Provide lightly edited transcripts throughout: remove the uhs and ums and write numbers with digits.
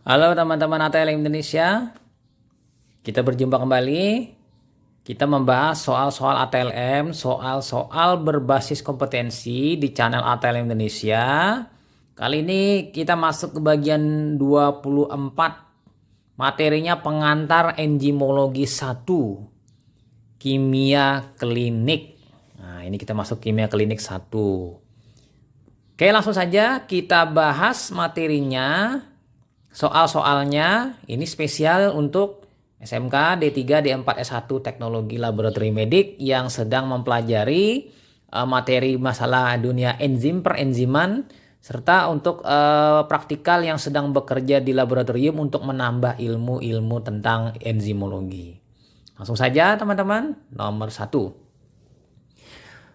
Halo teman-teman ATLM Indonesia, kita berjumpa kembali. Kita membahas soal-soal ATLM, soal-soal berbasis kompetensi di channel ATLM Indonesia. Kali ini kita masuk ke bagian 24. Materinya pengantar enzimologi 1, kimia klinik. Nah, ini kita masuk kimia klinik 1. Oke, langsung saja kita bahas materinya. Soal-soalnya ini spesial untuk SMK D3 D4 S1 Teknologi Laboratori Medik yang sedang mempelajari materi masalah dunia enzim perenziman serta untuk praktikal yang sedang bekerja di laboratorium untuk menambah ilmu-ilmu tentang enzimologi. Langsung saja teman-teman, nomor 1.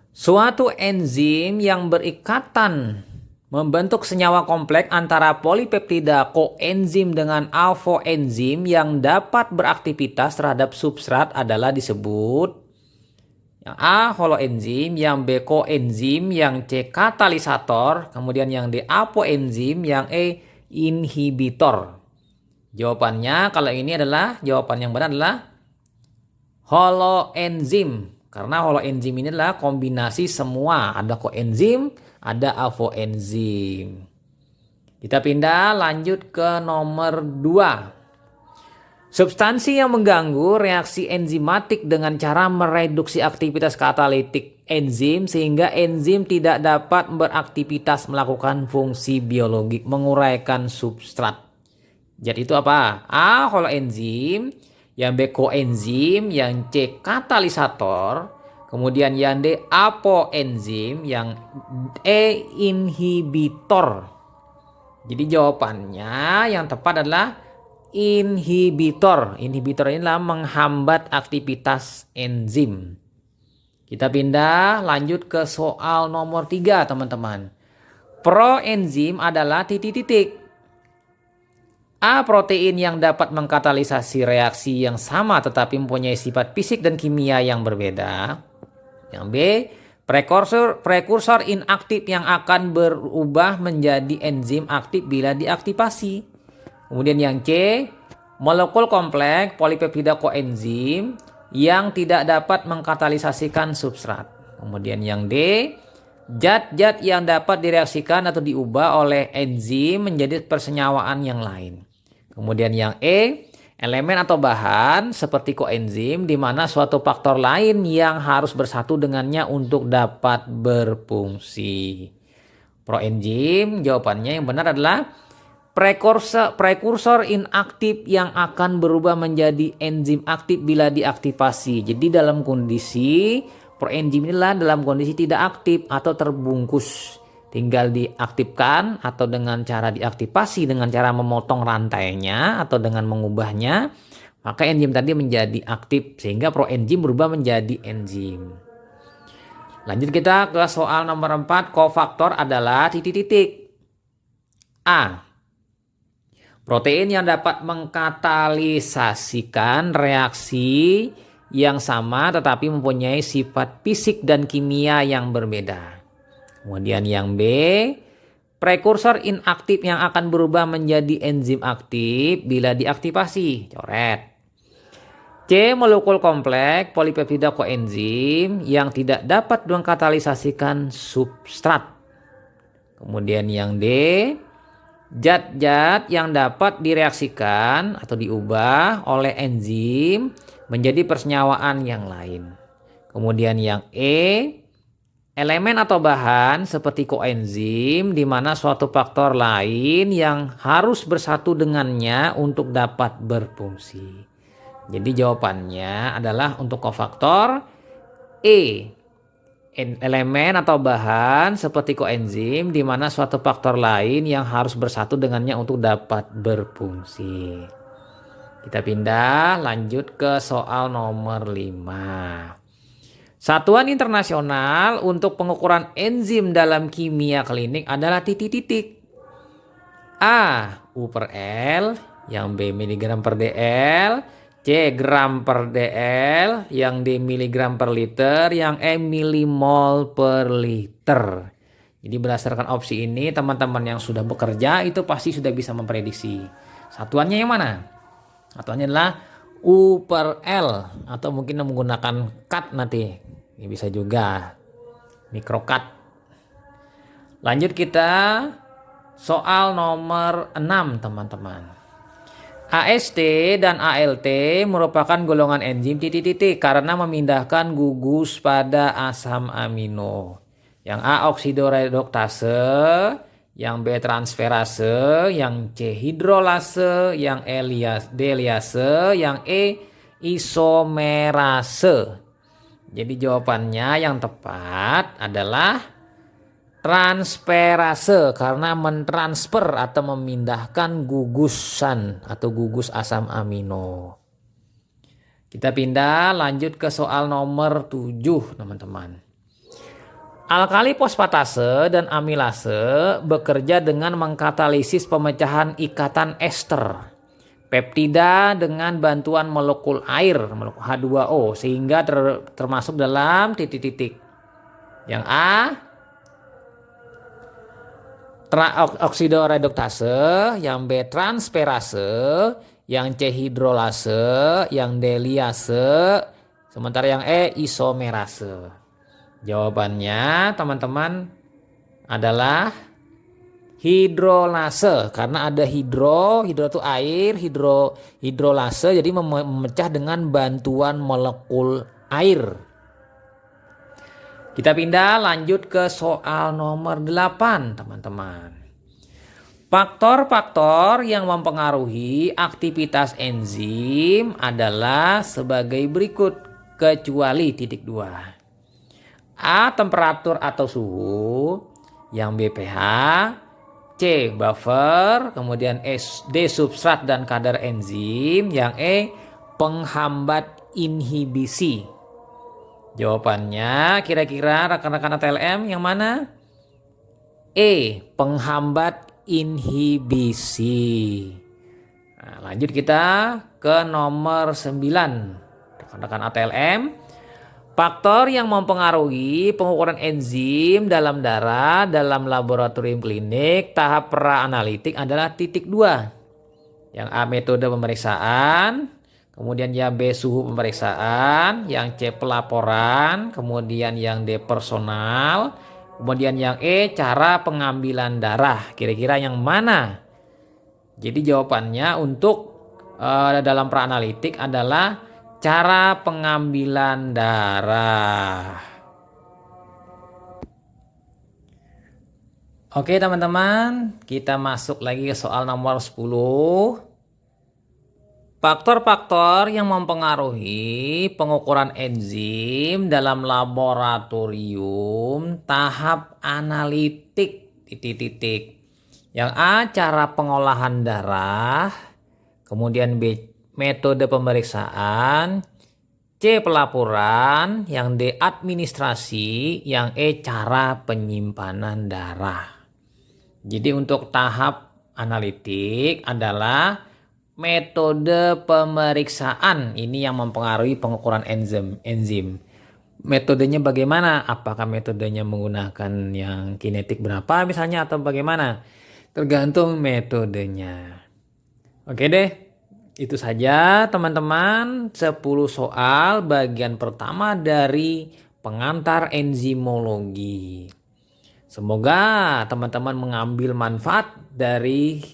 Suatu enzim yang berikatan membentuk senyawa kompleks antara polipeptida koenzim dengan alfoenzim yang dapat beraktivitas terhadap substrat adalah disebut yang A holoenzim, yang B koenzim, yang C katalisator, kemudian yang D apoenzim, yang E inhibitor. Jawabannya kalau ini adalah jawaban yang benar adalah holoenzim. Karena holoenzim ini adalah kombinasi semua, ada koenzim, ada alfoenzim. Kita pindah lanjut ke nomor 2. Substansi yang mengganggu reaksi enzimatik dengan cara mereduksi aktivitas katalitik enzim sehingga enzim tidak dapat beraktivitas melakukan fungsi biologik menguraikan substrat. Jadi itu apa? A holoenzim, yang B koenzim, yang C katalisator, kemudian yang D apoenzim, yang E inhibitor. Jadi jawabannya yang tepat adalah inhibitor. Inhibitor inilah menghambat aktivitas enzim. Kita pindah lanjut ke soal nomor 3 teman-teman. Proenzim adalah titik-titik. A. Protein yang dapat mengkatalisasi reaksi yang sama tetapi mempunyai sifat fisik dan kimia yang berbeda. Yang B. Prekursor inaktif yang akan berubah menjadi enzim aktif bila diaktifasi. Kemudian yang C. Molekul kompleks polipeptida koenzim yang tidak dapat mengkatalisasikan substrat. Kemudian yang D. Zat-zat yang dapat direaksikan atau diubah oleh enzim menjadi persenyawaan yang lain. Kemudian yang E, elemen atau bahan seperti koenzim di mana suatu faktor lain yang harus bersatu dengannya untuk dapat berfungsi. Proenzim jawabannya yang benar adalah prekursor inaktif yang akan berubah menjadi enzim aktif bila diaktifasi. Jadi dalam kondisi proenzim inilah dalam kondisi tidak aktif atau terbungkus. Tinggal diaktifkan atau dengan cara diaktifasi dengan cara memotong rantainya atau dengan mengubahnya, maka enzim tadi menjadi aktif sehingga proenzim berubah menjadi enzim. Lanjut kita ke soal nomor 4. Kofaktor adalah titik-titik. A. Protein yang dapat mengkatalisasikan reaksi yang sama tetapi mempunyai sifat fisik dan kimia yang berbeda. Kemudian yang B, prekursor inaktif yang akan berubah menjadi enzim aktif bila diaktifasi. Coret. C, molekul kompleks polipeptida koenzim yang tidak dapat mengkatalisasikan substrat. Kemudian yang D, zat-zat yang dapat direaksikan atau diubah oleh enzim menjadi persenyawaan yang lain. Kemudian yang E, elemen atau bahan seperti koenzim di mana suatu faktor lain yang harus bersatu dengannya untuk dapat berfungsi. Jadi jawabannya adalah untuk kofaktor E. Elemen atau bahan seperti koenzim di mana suatu faktor lain yang harus bersatu dengannya untuk dapat berfungsi. Kita pindah lanjut ke soal nomor 5. Satuan internasional untuk pengukuran enzim dalam kimia klinik adalah titik-titik. A. U per L, yang B miligram per dl, C gram per dl, yang D miligram per liter, yang E milimol per liter. Jadi berdasarkan opsi ini teman-teman yang sudah bekerja itu pasti sudah bisa memprediksi. Satuannya yang mana? Satuannya adalah U per L atau mungkin menggunakan cut nanti. Ini bisa juga microcut. Lanjut kita soal nomor 6 teman-teman. AST dan ALT merupakan golongan enzim titik-titik karena memindahkan gugus pada asam amino. Yang A oksidoreduktase, yang B transferase, yang C hidrolase, yang E deliase, yang E isomerase. Jadi jawabannya yang tepat adalah transferase karena mentransfer atau memindahkan gugusan atau gugus asam amino. Kita pindah lanjut ke soal nomor 7 teman-teman. Alkali fosfatase dan amilase bekerja dengan mengkatalisis pemecahan ikatan ester peptida dengan bantuan molekul air, molekul H2O sehingga termasuk dalam titik-titik. Yang A oksidoreduktase, yang B transferase, yang C hidrolase, yang D liase, sementara yang E isomerase. Jawabannya teman-teman adalah hidrolase karena ada hidro itu air, hidrolase jadi memecah dengan bantuan molekul air. Kita pindah lanjut ke soal nomor 8 teman-teman. Faktor-faktor yang mempengaruhi aktivitas enzim adalah sebagai berikut kecuali titik 2. A. Temperatur atau suhu, yang B. pH, C. Buffer, kemudian D. Substrat dan kadar enzim, yang E. Penghambat inhibisi. Jawabannya kira-kira rekan-rekan ATLM yang mana? E. Penghambat inhibisi. Nah, lanjut kita ke nomor 9. Rekan-rekan ATLM. Faktor yang mempengaruhi pengukuran enzim dalam darah dalam laboratorium klinik tahap pra-analitik adalah titik 2. Yang A. Metode pemeriksaan. Kemudian yang B suhu pemeriksaan, yang C pelaporan, kemudian yang D personal, kemudian yang E cara pengambilan darah. Kira-kira yang mana? Jadi jawabannya untuk dalam pra-analitik adalah cara pengambilan darah. Oke teman-teman, kita masuk lagi ke soal nomor 10. Faktor-faktor yang mempengaruhi pengukuran enzim dalam laboratorium tahap analitik titik-titik. Yang A. Cara pengolahan darah. Kemudian B. Metode pemeriksaan. C. Pelaporan. Yang D. Administrasi. Yang E. Cara penyimpanan darah. Jadi untuk tahap analitik adalah metode pemeriksaan. Ini yang mempengaruhi pengukuran enzim. Metodenya bagaimana? Apakah metodenya menggunakan yang kinetik berapa misalnya atau bagaimana? Tergantung metodenya. Oke deh. Itu saja teman-teman 10 soal bagian pertama dari pengantar enzimologi. Semoga teman-teman mengambil manfaat dari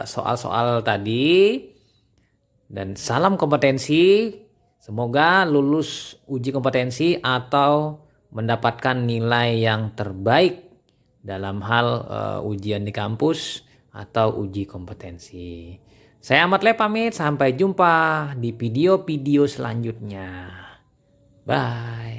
soal-soal tadi. Dan salam kompetensi. Semoga lulus uji kompetensi atau mendapatkan nilai yang terbaik dalam hal ujian di kampus atau uji kompetensi. Saya Ahmad Le pamit. Sampai jumpa di video-video selanjutnya. Bye.